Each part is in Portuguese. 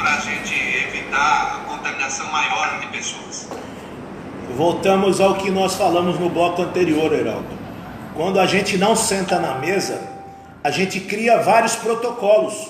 para a gente evitar a contaminação maior de pessoas? Voltamos ao que nós falamos no bloco anterior, Heraldo. Quando a gente não senta na mesa, a gente cria vários protocolos.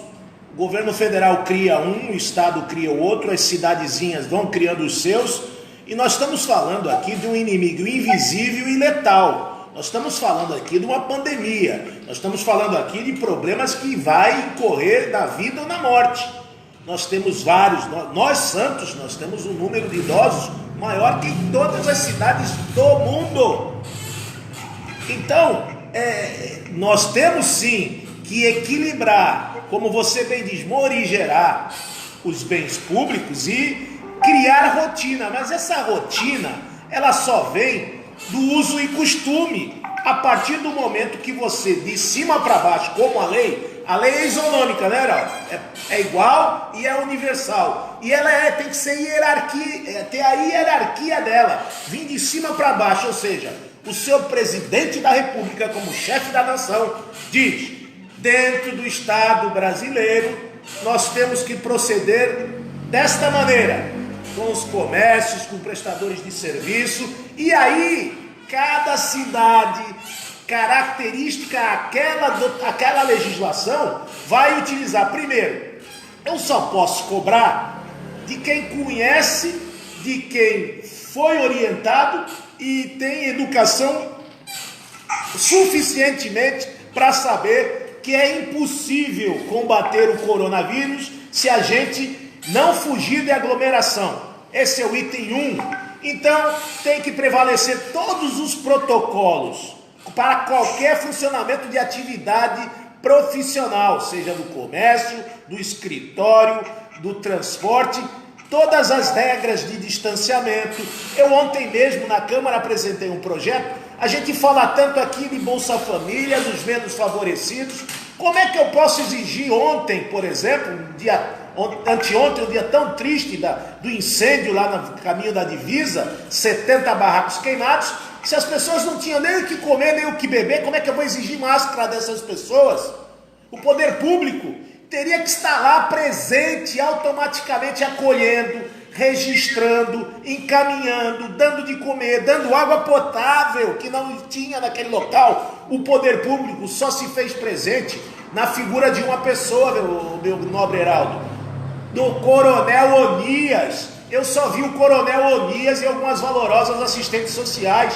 O governo federal cria um, o estado cria o outro, as cidadezinhas vão criando os seus, e nós estamos falando aqui de um inimigo invisível e letal. Nós estamos falando aqui de uma pandemia, nós estamos falando aqui de problemas que vai correr da vida ou na morte. Nós temos vários, nós Santos, nós temos um número de idosos maior que em todas as cidades do mundo. Então, nós temos sim que equilibrar, como você bem diz, morigerar os bens públicos e criar rotina. Mas essa rotina, ela só vem do uso e costume. A partir do momento que você, de cima para baixo, como a lei é isonômica, né, Heraldo? É igual e é universal. E ela tem que ser hierarquia, ter a hierarquia dela, vir de cima para baixo, ou seja, o seu presidente da República, como chefe da nação, diz: dentro do Estado brasileiro, nós temos que proceder desta maneira, com os comércios, com prestadores de serviço, e aí cada cidade, característica aquela legislação, vai utilizar. Primeiro, eu só posso cobrar de quem conhece, de quem foi orientado e tem educação suficientemente para saber que é impossível combater o coronavírus se a gente não fugir de aglomeração. Esse é o item 1. Então, tem que prevalecer todos os protocolos para qualquer funcionamento de atividade profissional, seja do comércio, do escritório, do transporte, todas as regras de distanciamento. Eu ontem mesmo na Câmara apresentei um projeto. A gente fala tanto aqui de Bolsa Família, dos menos favorecidos. Como é que eu posso exigir ontem, por exemplo, anteontem, um dia tão triste do incêndio lá no caminho da divisa, 70 barracos queimados, se as pessoas não tinham nem o que comer, nem o que beber, como é que eu vou exigir máscara dessas pessoas? O poder público teria que estar lá presente, automaticamente acolhendo, registrando, encaminhando, dando de comer, dando água potável, que não tinha naquele local. O poder público só se fez presente na figura de uma pessoa, meu nobre Heraldo, do Coronel Onias. Eu só vi o Coronel Onias e algumas valorosas assistentes sociais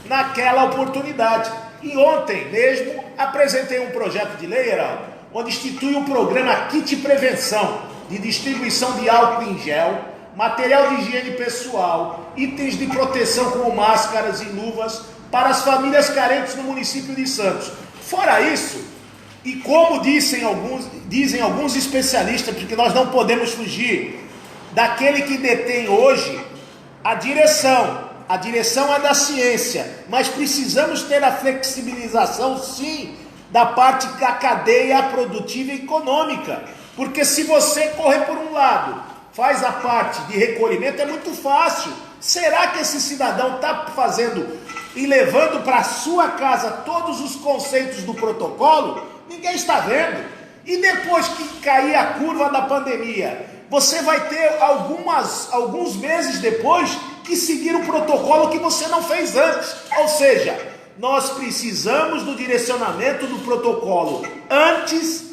naquela oportunidade. E ontem mesmo apresentei um projeto de lei, Heraldo, onde institui um programa Kit Prevenção, de distribuição de álcool em gel, material de higiene pessoal, itens de proteção como máscaras e luvas para as famílias carentes no município de Santos. Fora isso, e como dizem alguns especialistas, porque nós não podemos fugir daquele que detém hoje a direção. A direção é da ciência, mas precisamos ter a flexibilização, sim, da parte da cadeia produtiva e econômica. Porque se você correr por um lado, faz a parte de recolhimento, é muito fácil. Será que esse cidadão está fazendo e levando para a sua casa todos os conceitos do protocolo? Ninguém está vendo. E depois que cair a curva da pandemia, você vai ter alguns meses depois que seguir o protocolo que você não fez antes. Ou seja, nós precisamos do direcionamento do protocolo antes,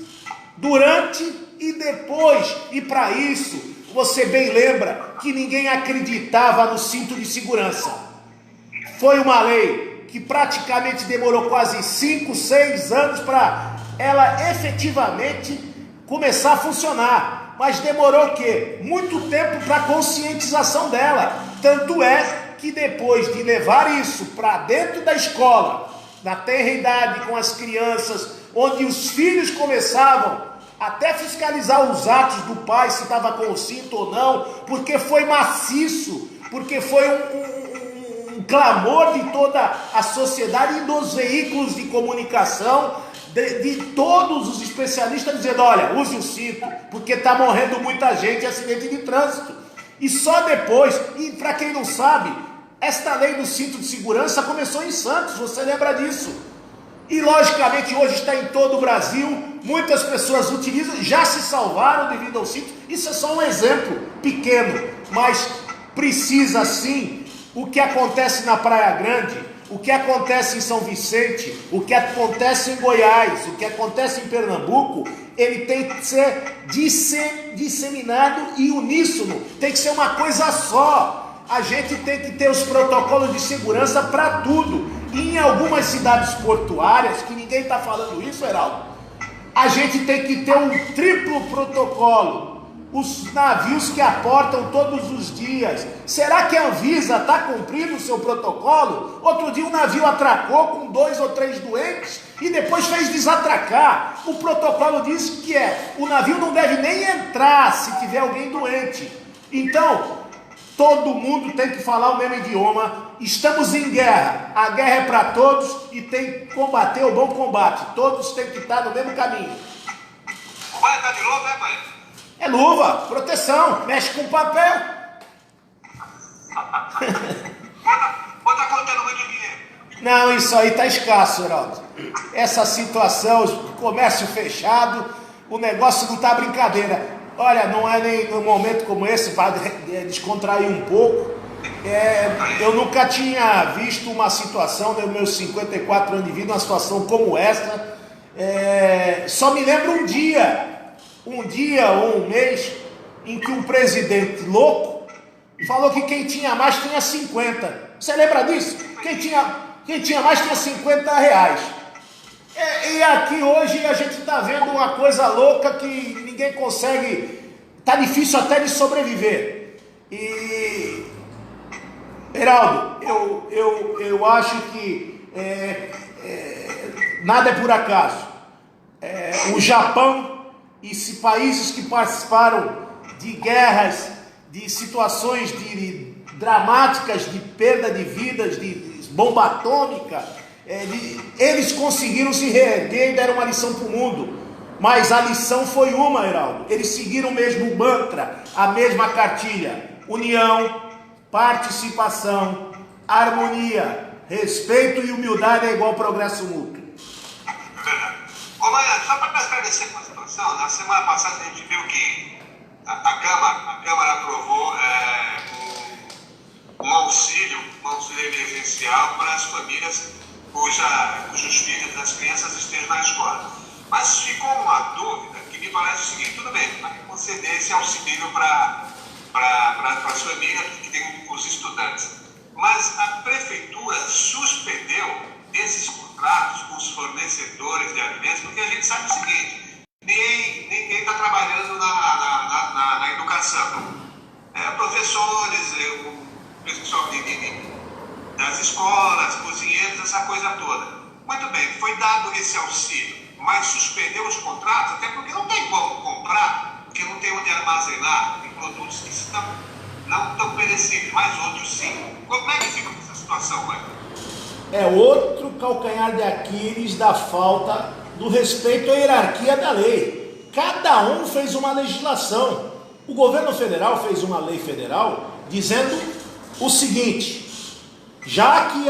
durante e depois. E para isso, você bem lembra que ninguém acreditava no cinto de segurança. Foi uma lei que praticamente demorou quase 5, 6 anos para ela efetivamente começar a funcionar. Mas demorou o quê? Muito tempo para a conscientização dela. Tanto é que depois de levar isso para dentro da escola, na tenra idade com as crianças, onde os filhos começavam até fiscalizar os atos do pai, se estava com o cinto ou não, porque foi maciço, porque foi um clamor de toda a sociedade e dos veículos de comunicação, de todos os especialistas dizendo: olha, use o cinto, porque está morrendo muita gente em acidente de trânsito. E só depois, e para quem não sabe, esta lei do cinto de segurança começou em Santos, você lembra disso? E logicamente hoje está em todo o Brasil, muitas pessoas utilizam, já se salvaram devido ao cinto. Isso é só um exemplo pequeno, mas precisa sim. O que acontece na Praia Grande, o que acontece em São Vicente, o que acontece em Goiás, o que acontece em Pernambuco, ele tem que ser disseminado e uníssono, tem que ser uma coisa só. A gente tem que ter os protocolos de segurança para tudo. E em algumas cidades portuárias, que ninguém está falando isso, Heraldo, a gente tem que ter um triplo protocolo. Os navios que aportam todos os dias. Será que a Anvisa está cumprindo o seu protocolo? Outro dia um navio atracou com 2 ou 3 doentes e depois fez desatracar. O protocolo diz que o navio não deve nem entrar se tiver alguém doente. Então, todo mundo tem que falar o mesmo idioma. Estamos em guerra. A guerra é para todos e tem que combater o bom combate. Todos têm que estar no mesmo caminho. O Baia tá de luva, pai? É luva, proteção, mexe com papel. Bota contando muito dinheiro. Não, isso aí tá escasso, Heraldo. Essa situação, comércio fechado, o negócio não tá brincadeira. Olha, não é nem num momento como esse para descontrair um pouco. Eu nunca tinha visto uma situação, nos meus 54 anos de vida, uma situação como essa. Só me lembro um dia ou um mês, em que um presidente louco falou que quem tinha mais tinha 50. Você lembra disso? Quem tinha mais tinha 50 reais. E aqui hoje a gente está vendo uma coisa louca que ninguém consegue, está difícil até de sobreviver. E, Heraldo, eu acho que nada é por acaso. O Japão e países que participaram de guerras, de situações dramáticas de perda de vidas, de bomba atômica, eles conseguiram se reerguer e deram uma lição para o mundo. Mas a lição foi uma, Heraldo. Eles seguiram o mesmo mantra, a mesma cartilha: união, participação, harmonia, respeito e humildade é igual progresso mútuo. Ô, Maia, só para esclarecer uma situação, na semana passada a gente viu que a Câmara aprovou um auxílio emergencial para as famílias cujos filhos das crianças estejam na escola. Mas ficou uma dúvida que me parece o seguinte: tudo bem, vai conceder esse auxílio para as famílias que têm os estudantes, mas a prefeitura suspendeu esses contratos com os fornecedores de alimentos, porque a gente sabe o seguinte: ninguém está trabalhando na educação. Professores, o pessoal das escolas, cozinheiros, essa coisa toda. Muito bem, foi dado esse auxílio, mas suspendeu os contratos, até porque não tem como comprar, porque não tem onde armazenar, tem produtos que não estão perecíveis, mas outros sim. Como é que fica essa situação, mãe? É outro calcanhar de Aquiles da falta do respeito à hierarquia da lei. Cada um fez uma legislação. O governo federal fez uma lei federal dizendo o seguinte: já que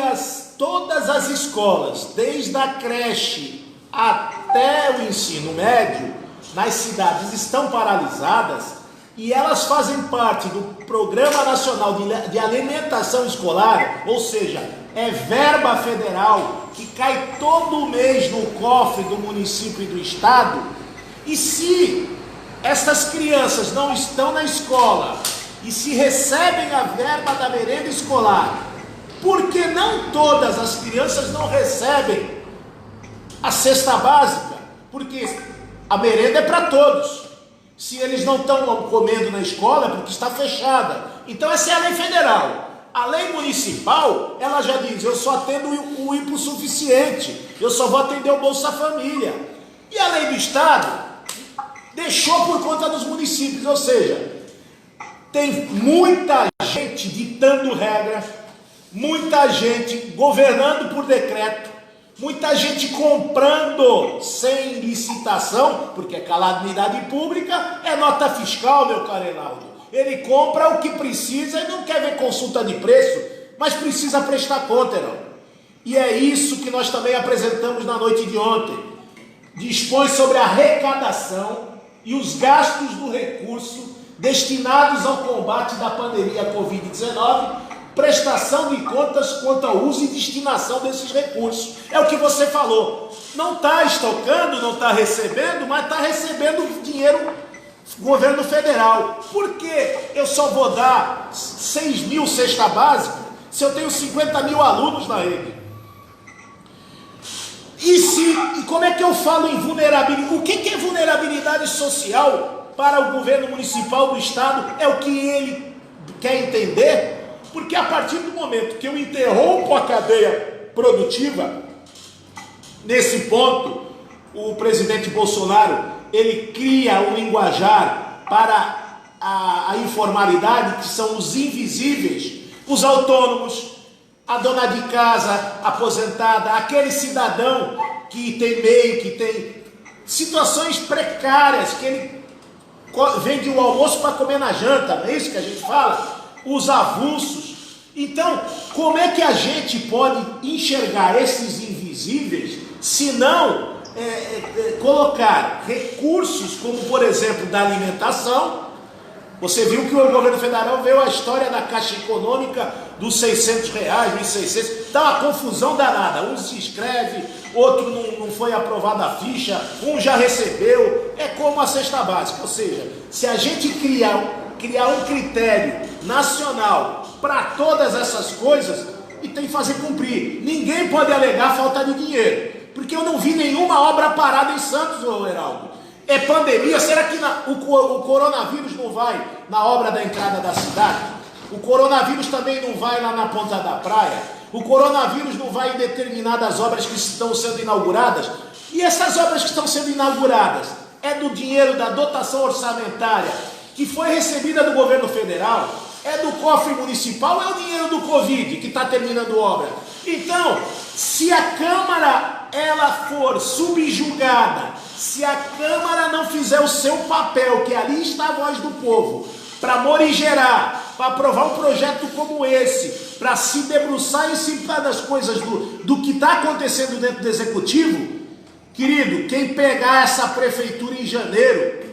todas as escolas, desde a creche até o ensino médio, nas cidades estão paralisadas e elas fazem parte do Programa Nacional de Alimentação Escolar, ou seja, é verba federal que cai todo mês no cofre do município e do estado. E se essas crianças não estão na escola e se recebem a verba da merenda escolar, por que não todas as crianças não recebem a cesta básica? Porque a merenda é para todos. Se eles não estão comendo na escola é porque está fechada. Então essa é a lei federal. A lei municipal, ela já diz: eu só atendo o hipossuficiente, eu só vou atender o Bolsa Família. E a lei do estado deixou por conta dos municípios, ou seja, tem muita gente ditando regra, muita gente governando por decreto, muita gente comprando sem licitação, porque calamidade pública é nota fiscal, meu caro Reinaldo. Ele compra o que precisa e não quer ver consulta de preço, mas precisa prestar conta, não. E é isso que nós também apresentamos na noite de ontem. Dispõe sobre a arrecadação e os gastos do recurso destinados ao combate da pandemia Covid-19, prestação de contas quanto ao uso e destinação desses recursos. É o que você falou. Não está estocando, não está recebendo, mas está recebendo dinheiro do governo federal. Por que eu só vou dar 6 mil cesta básica se eu tenho 50 mil alunos na rede? E como é que eu falo em vulnerabilidade? O que é vulnerabilidade social para o governo municipal do estado? É o que ele quer entender? Porque a partir do momento que eu interrompo a cadeia produtiva, nesse ponto, o presidente Bolsonaro, ele cria um linguajar para a informalidade, que são os invisíveis, os autônomos, a dona de casa aposentada, aquele cidadão que tem MEI, que tem situações precárias, que ele vende o almoço para comer na janta, não é isso que a gente fala? Os avulsos. Então, como é que a gente pode enxergar esses invisíveis se não colocar recursos como, por exemplo, da alimentação? Você viu que o governo federal veio a história da Caixa Econômica dos R$600, 1.600, dá uma confusão danada. Um se inscreve, outro não foi aprovada a ficha, um já recebeu. É como a cesta básica. Ou seja, se a gente criar um critério nacional para todas essas coisas, e tem que fazer cumprir. Ninguém pode alegar falta de dinheiro, porque eu não vi nenhuma obra parada em Santos, Heraldo. É pandemia, será que o coronavírus não vai na obra da entrada da cidade? O coronavírus também não vai lá na ponta da praia? O coronavírus não vai em determinadas obras que estão sendo inauguradas? E essas obras que estão sendo inauguradas é do dinheiro da dotação orçamentária que foi recebida do governo federal? É do cofre municipal, é o dinheiro do Covid que está terminando obra? Então, se a Câmara ela for subjugada, se a Câmara não fizer o seu papel, que ali está a voz do povo, para morigerar, para aprovar um projeto como esse, para se debruçar em cima das coisas do que está acontecendo dentro do Executivo, querido, quem pegar essa prefeitura em janeiro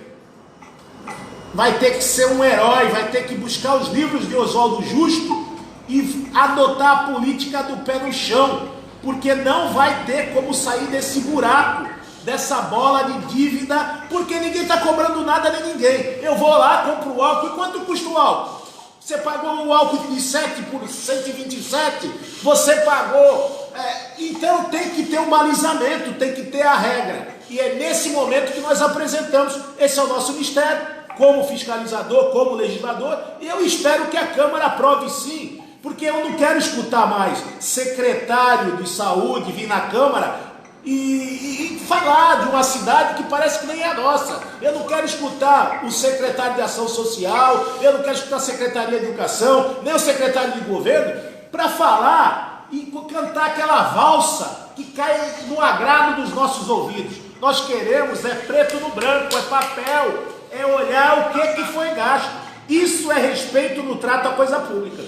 vai ter que ser um herói, vai ter que buscar os livros de Oswaldo Justo e adotar a política do pé no chão, porque não vai ter como sair desse buraco, dessa bola de dívida, porque ninguém está cobrando nada de ninguém. Eu vou lá, compro o álcool, e quanto custa o álcool? Você pagou o álcool de 7 por 127, você pagou... então tem que ter um balizamento, tem que ter a regra. E é nesse momento que nós apresentamos, esse é o nosso mistério, como fiscalizador, como legislador, e eu espero que a Câmara aprove sim, porque eu não quero escutar mais secretário de saúde vir na Câmara e falar de uma cidade que parece que nem é a nossa. Eu não quero escutar o secretário de Ação Social, eu não quero escutar a Secretaria de Educação, nem o secretário de Governo, para falar e cantar aquela valsa que cai no agrado dos nossos ouvidos. Nós queremos preto no branco, é papel, é olhar o que foi gasto. Isso é respeito no trato à coisa pública.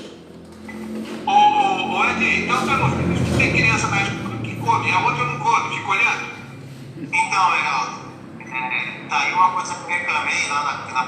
Ô Edi, eu tenho dúvida. Tem criança na escola que come, a outra não come, fica olhando. Então, Heraldo, tá aí uma coisa que eu reclamei lá na